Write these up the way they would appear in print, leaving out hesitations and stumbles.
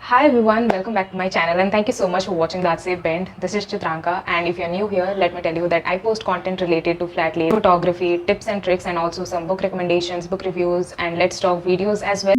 Hi everyone, welcome back to my channel and thank you so much for watching That's Safe Bend. This is Chitranka, and if you're new here, let me tell you that I post content related to flat lay, photography, tips and tricks, and also some book recommendations, book reviews, and let's talk videos as well.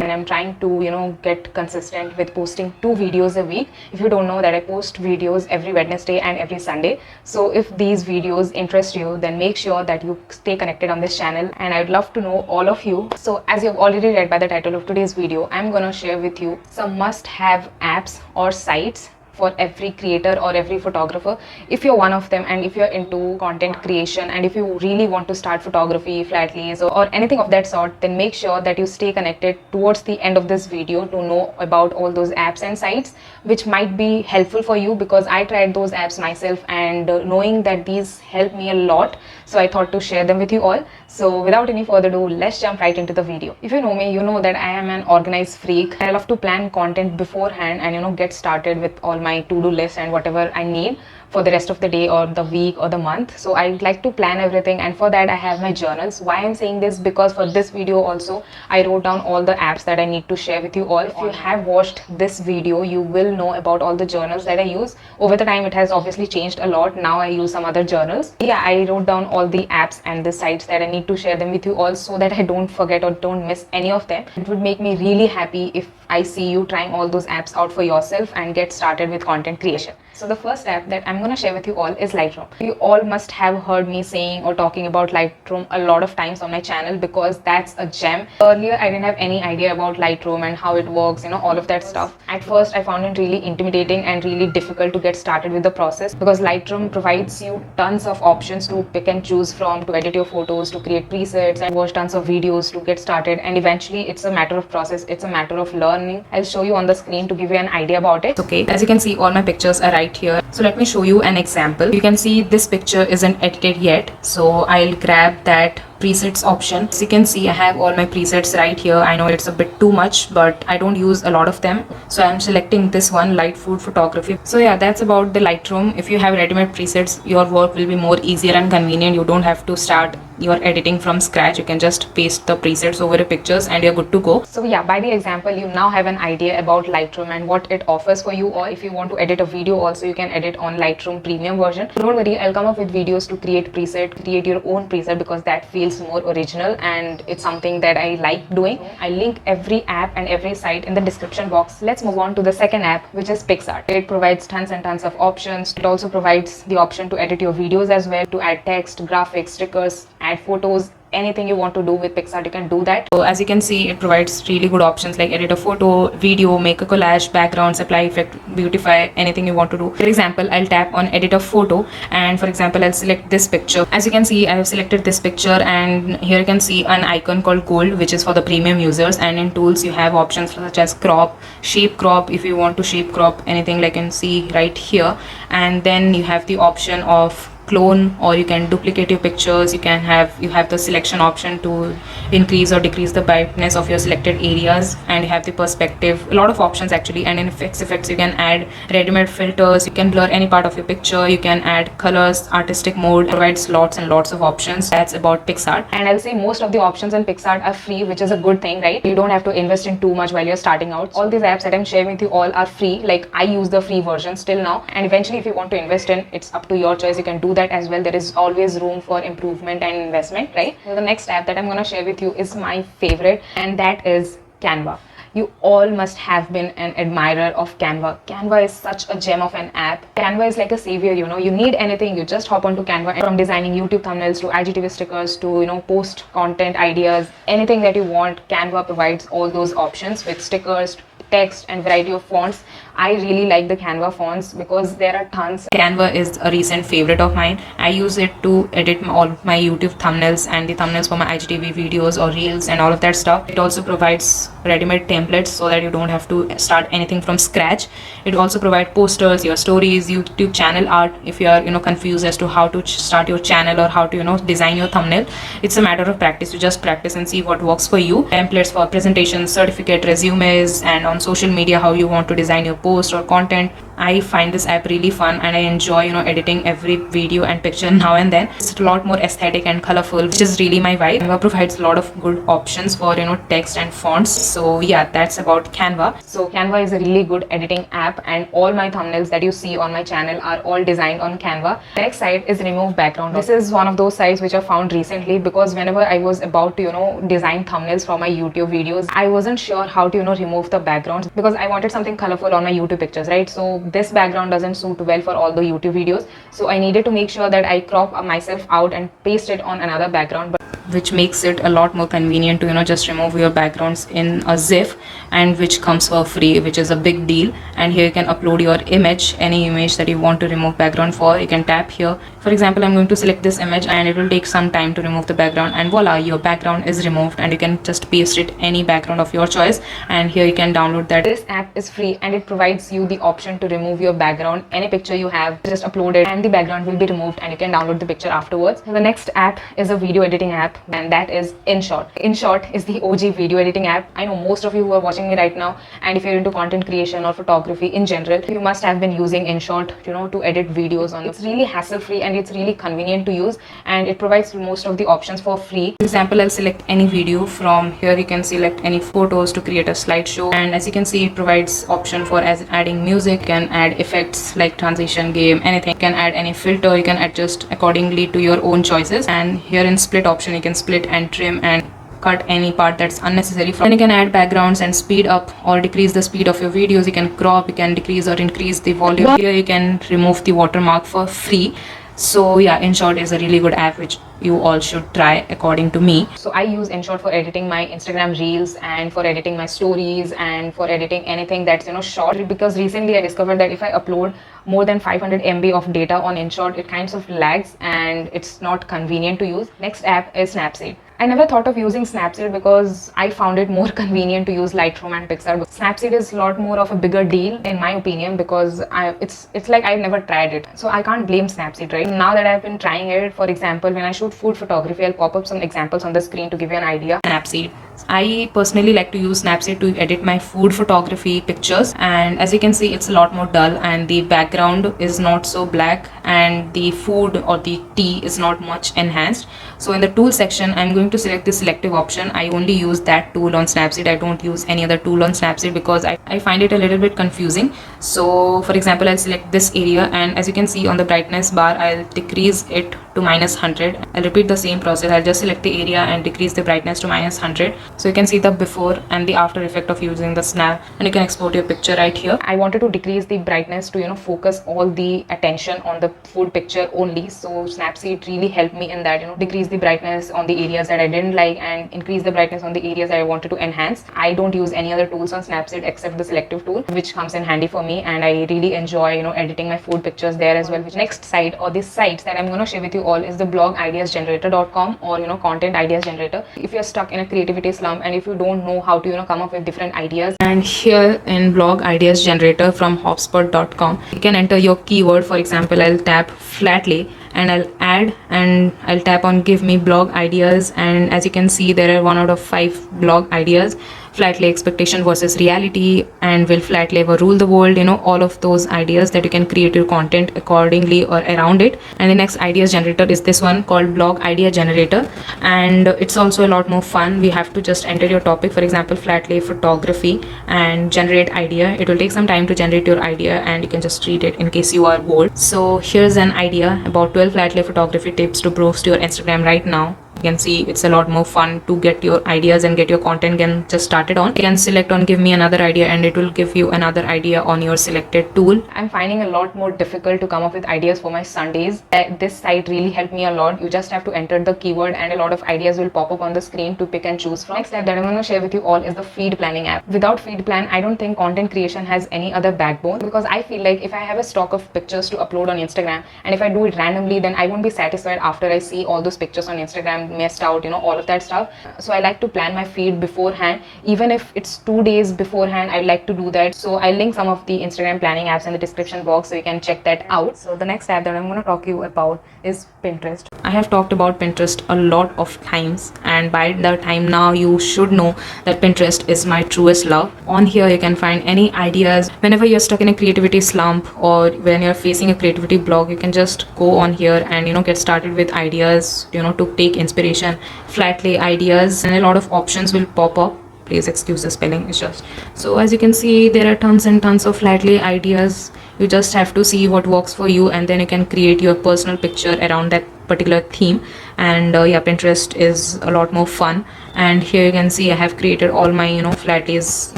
And I'm trying to get consistent with posting 2 videos a week. If you don't know that I post videos every Wednesday and every Sunday, so if these videos interest you, then make sure that you stay connected on this channel, and I'd love to know all of you. So as you've already read by the title of today's video, I'm gonna share with you some must-have apps or sites for every creator or every photographer. If you're one of them and if you're into content creation and if you really want to start photography, flat lays, or anything of that sort, then make sure that you stay connected towards the end of this video to know about all those apps and sites which might be helpful for you, because I tried those apps myself, and knowing that these help me a lot, so I thought to share them with you all. So without any further ado, let's jump right into the video. If you know me, you know that I am an organized freak. I love to plan content beforehand and get started with all my to-do list and whatever I need for the rest of the day or the week or the month. So I like to plan everything, and for that I have my journals. Why I'm saying this? Because for this video also I wrote down all the apps that I need to share with you all. If you have watched this video, you will know about all the journals that I use. Over the time it has obviously changed a lot. Now I use some other journals. Yeah, I wrote down all the apps and the sites that I need to share them with you all, so that I don't forget or don't miss any of them. It would make me really happy if I see you trying all those apps out for yourself and get started with content creation. So the first app that I'm going to share with you all is Lightroom. You all must have heard me saying or talking about Lightroom a lot of times on my channel, because that's a gem. Earlier I didn't have any idea about Lightroom and how it works, all of that stuff. At first I found it really intimidating and really difficult to get started with the process, because Lightroom provides you tons of options to pick and choose from, to edit your photos, to create presets, and watch tons of videos to get started. And eventually it's a matter of process, it's a matter of learning. I'll show you on the screen to give you an idea about it. Okay, as you can see, all my pictures are right here. So let me show you an example. You can see this picture isn't edited yet, so I'll grab that presets option. As you can see, I have all my presets right here. I know it's a bit too much, but I don't use a lot of them, so I'm selecting this one, light food photography. So yeah, that's about the Lightroom. If you have ready-made presets, your work will be more easier and convenient. You don't have to start your editing from scratch. You can just paste the presets over your pictures and you're good to go. So yeah, by the example, you now have an idea about Lightroom and what it offers for you. Or if you want to edit a video also, you can edit on Lightroom premium version. Don't worry, I'll come up with videos to create your own preset, because that feels more original and it's something that I like doing. I link every app and every site in the description box. Let's move on to the second app, which is PicsArt. It provides tons and tons of options. It also provides the option to edit your videos as well, to add text, graphics, stickers, add photos. Anything you want to do with PicsArt, you can do that. So as you can see, it provides really good options like edit a photo, video, make a collage, backgrounds, apply effect, beautify, anything you want to do. For example, I'll tap on edit a photo, and for example I'll select this picture. As you can see, I have selected this picture, and here you can see an icon called gold, which is for the premium users. And in tools you have options such as crop, shape crop, if you want to shape crop anything, like you can see right here. And then you have the option of clone, or you can duplicate your pictures. You have the selection option to increase or decrease the brightness of your selected areas, and you have the perspective, a lot of options actually. And in effects you can add ready-made filters, you can blur any part of your picture, you can add colors, artistic mode. It provides lots and lots of options. That's about PicsArt. And I'll say most of the options in PicsArt are free, which is a good thing, right? You don't have to invest in too much while you're starting out. All these apps that I'm sharing with you all are free. Like, I use the free version still now, and eventually if you want to invest in, it's up to your choice. You can do that as well. There is always room for improvement and investment, right? So the next app that I'm going to share with you is my favorite, and that is Canva. You all must have been an admirer of Canva. Canva is such a gem of an app. Canva is like a savior, you need anything, you just hop onto Canva. From designing YouTube thumbnails to IGTV stickers to post content ideas, anything that you want, Canva provides all those options with stickers, text, and variety of fonts. I really like the Canva fonts because there are tons. Canva is a recent favorite of mine. I use it to edit all my YouTube thumbnails and the thumbnails for my IGTV videos or reels and all of that stuff. It also provides ready-made templates so that you don't have to start anything from scratch. It also provides posters, your stories, YouTube channel art. If you are confused as to how to start your channel or how to design your thumbnail, it's a matter of practice. You just practice and see what works for you. Templates for presentations, certificate, resumes, and on social media how you want to design your post or content. I find this app really fun and I enjoy, editing every video and picture now and then. It's a lot more aesthetic and colorful, which is really my vibe. Canva provides a lot of good options for, text and fonts. So yeah, that's about Canva. So Canva is a really good editing app, and all my thumbnails that you see on my channel are all designed on Canva. Next site is remove background. This is one of those sites which I found recently, because whenever I was about to, design thumbnails for my YouTube videos, I wasn't sure how to, remove the backgrounds, because I wanted something colorful on my YouTube pictures, right? So this background doesn't suit well for all the YouTube videos. So I needed to make sure that I crop myself out and paste it on another background, which makes it a lot more convenient to, just remove your backgrounds in a zip, and which comes for free, which is a big deal. And here you can upload your image, any image that you want to remove background for. You can tap here. For example, I'm going to select this image, and it will take some time to remove the background, and voila, your background is removed, and you can just paste it any background of your choice, and here you can download that. This app is free and it provides you the option to remove your background. Any picture you have, just upload it and the background will be removed, and you can download the picture afterwards. So the next app is a video editing app, and that is InShot. InShot is the OG video editing app. I know most of you who are watching me right now, and if you're into content creation or photography in general, you must have been using InShot, to edit videos on. It's really hassle free and it's really convenient to use, and it provides most of the options for free. For example, I'll select any video. From here you can select any photos to create a slideshow, and as you can see, it provides option for as adding music. You can add effects like transition, game, anything. You can add any filter. You can adjust accordingly to your own choices, and here in split option you can split and trim and cut any part that's unnecessary. Then you can add backgrounds and speed up or decrease the speed of your videos. You can crop, you can decrease or increase the volume. Here you can remove the watermark for free. So yeah, InShot is a really good app which you all should try according to me. So I use InShot for editing my Instagram reels, and for editing my stories, and for editing anything that's short, because recently I discovered that if I upload more than 500 MB of data on InShot, it kind of lags and it's not convenient to use. Next app is Snapseed. I never thought of using Snapseed because I found it more convenient to use Lightroom and Pixar. But Snapseed is a lot more of a bigger deal in my opinion, because it's like I've never tried it. So I can't blame Snapseed, right? Now that I've been trying it, for example, when I shoot food photography, I'll pop up some examples on the screen to give you an idea. Snapseed. I personally like to use Snapseed to edit my food photography pictures, and as you can see, it's a lot more dull, and the background is not so black, and the food or the tea is not much enhanced. So in the tool section, I'm going to select the selective option. I only use that tool on Snapseed. I don't use any other tool on Snapseed because I find it a little bit confusing. So for example, I'll select this area, and as you can see on the brightness bar, I'll decrease it to -100. I'll repeat the same process. I'll just select the area and decrease the brightness to -100. So you can see the before and the after effect of using the snap, and you can export your picture right here. I wanted to decrease the brightness to focus all the attention on the food picture only. So Snapseed really helped me in that, decrease the brightness on the areas that I didn't like and increase the brightness on the areas I wanted to enhance. I don't use any other tools on Snapseed except the selective tool, which comes in handy for me, and I really enjoy editing my food pictures there as well. Which next site, or this sites that I'm going to share with you all, is the blogideasgenerator.com or content ideas generator. If you're stuck in a creativity slump and if you don't know how to come up with different ideas, and here in blog ideas generator from hotspot.com, you can enter your keyword. For example, I'll tap flatly and I'll add, and I'll tap on give me blog ideas, and as you can see, there are 1 out of 5 blog ideas. Flatly expectation versus reality, and will flatly ever rule the world, all of those ideas that you can create your content accordingly or around it. And the next ideas generator is this one called blog idea generator, and it's also a lot more fun. We have to just enter your topic, for example flatly photography, and generate idea. It will take some time to generate your idea, and you can just read it in case you are bored. So here's an idea about 12 flatly photography tips to boost your Instagram right now. You can see it's a lot more fun to get your ideas and get your content just started on. You can select on give me another idea, and it will give you another idea on your selected tool. I'm finding a lot more difficult to come up with ideas for my Sundays. This site really helped me a lot. You just have to enter the keyword and a lot of ideas will pop up on the screen to pick and choose from. Next app that I'm going to share with you all is the feed planning app. Without feed plan, I don't think content creation has any other backbone, because I feel like if I have a stock of pictures to upload on Instagram, and if I do it randomly, then I won't be satisfied after I see all those pictures on Instagram messed out, all of that stuff. So I like to plan my feed beforehand. Even if it's 2 days beforehand, I like to do that. So I'll link some of the Instagram planning apps in the description box so you can check that out. So the next app that I'm going to talk to you about is Pinterest. I have talked about Pinterest a lot of times, and by the time now you should know that Pinterest is my truest love. On here you can find any ideas. Whenever you're stuck in a creativity slump or when you're facing a creativity block, you can just go on here and get started with ideas, to take inspiration, flat lay ideas, and a lot of options will pop up. Please excuse the spelling, it's just so. As you can see, there are tons and tons of flat lay ideas. You just have to see what works for you, and then you can create your personal picture around that particular theme. And yeah, Pinterest is a lot more fun. And here you can see I have created all my flat lays.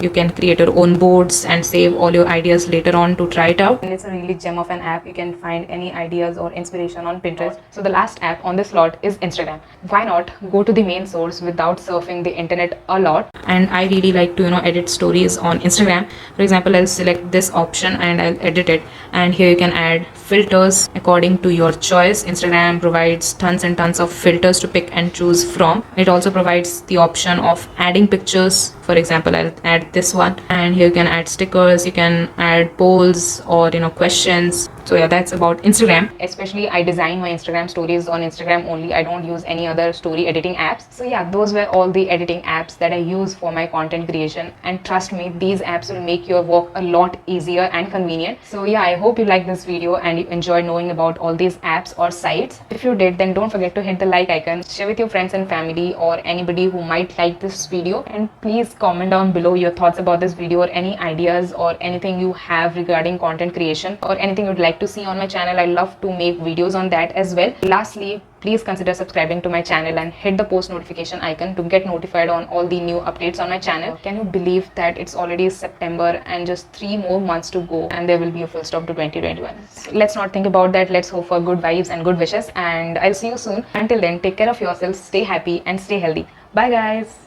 You can create your own boards and save all your ideas later on to try it out. And it's a really gem of an app. You can find any ideas or inspiration on Pinterest. So the last app on this lot is Instagram. Why not go to the main source without surfing the internet a lot? And I really like to edit stories on Instagram. For example, I'll select this option and I'll edit it, and here you can add filters according to your choice. Instagram provides tons and tons of filters to pick and choose from. It also provides the option of adding pictures. For example, I'll add this one, and here you can add stickers, you can add polls or questions. So yeah, that's about Instagram. Especially I design my Instagram stories on Instagram only. I don't use any other story editing apps. So yeah, those were all the editing apps that I use for my content creation, and trust me, these apps will make your work a lot easier and convenient. So yeah, I hope you like this video and you enjoy knowing about all these apps or sites. If you did, then don't forget to hit the like icon, share with your friends and family or anybody who might like this video, and please comment down below your thoughts about this video or any ideas or anything you have regarding content creation or anything you'd like to see on my channel. I love to make videos on that as well. Lastly, please consider subscribing to my channel and hit the post notification icon to get notified on all the new updates on my channel. Can you believe that it's already September and just 3 more months to go and there will be a full stop to 2021? So let's not think about that. Let's hope for good vibes and good wishes, and I'll see you soon. Until then, take care of yourselves, stay happy and stay healthy. Bye guys.